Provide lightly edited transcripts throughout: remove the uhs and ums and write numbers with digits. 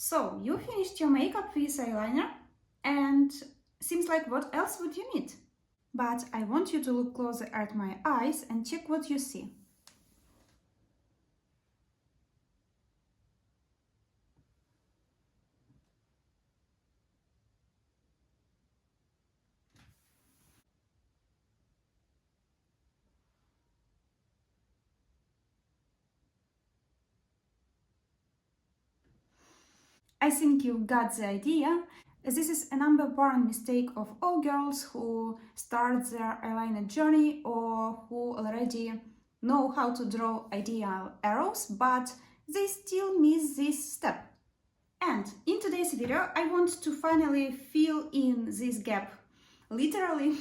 So, you finished your makeup with eyeliner, and seems like what else would you need? But I want you to look closer at my eyes and check what you see. I think you got the idea. This is a number one mistake of all girls who start their eyeliner journey or who already know how to draw ideal arrows, but they still miss this step. And in today's video, I want to finally fill in this gap, literally.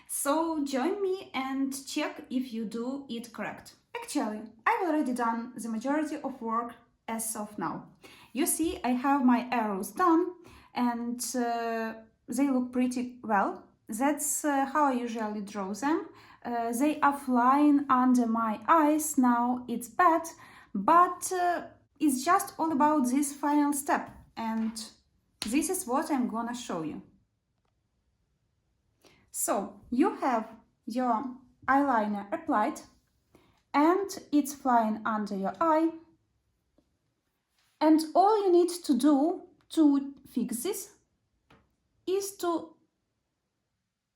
So join me and check if you do it correct. Actually, I've already done the majority of work as of now. You see, I have my arrows done and they look pretty well. That's how I usually draw them. They are flying under my eyes. Now it's bad, but it's just all about this final step, and this is what I'm gonna show you. So you have your eyeliner applied and it's flying under your eye, and all you need to do to fix this is to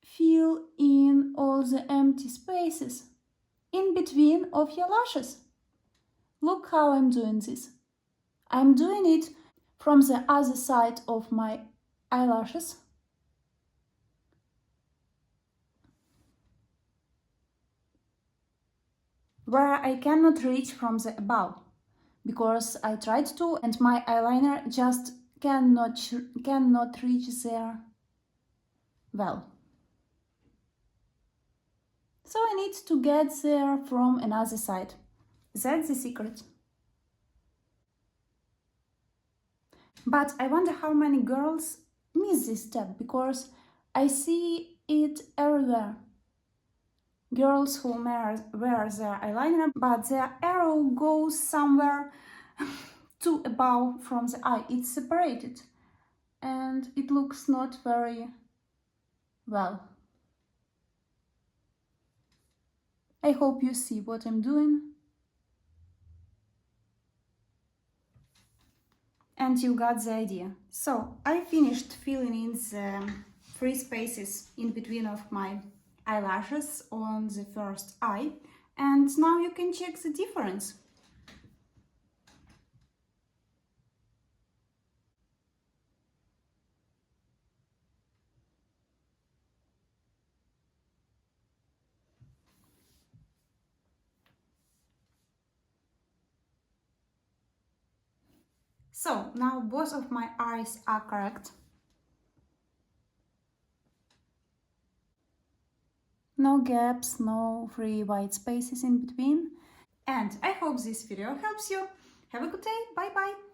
fill in all the empty spaces in between of your lashes. Look how I'm doing this. I'm doing it from the other side of my eyelashes. Where I cannot reach from the above, because I tried to and my eyeliner just cannot reach there well. So I need to get there from another side. That's the secret. But I wonder how many girls miss this step, because I see it everywhere. Girls who wear their eyeliner, but their arrow goes somewhere too above from the eye. It's separated and it looks not very well. I hope you see what I'm doing. And you got the idea. So I finished filling in the free spaces in between of my eyelashes on the first eye, and now you can check the difference. So now both of my eyes are correct. No gaps, no free white spaces in between. And I hope this video helps you. Have a good day. Bye bye.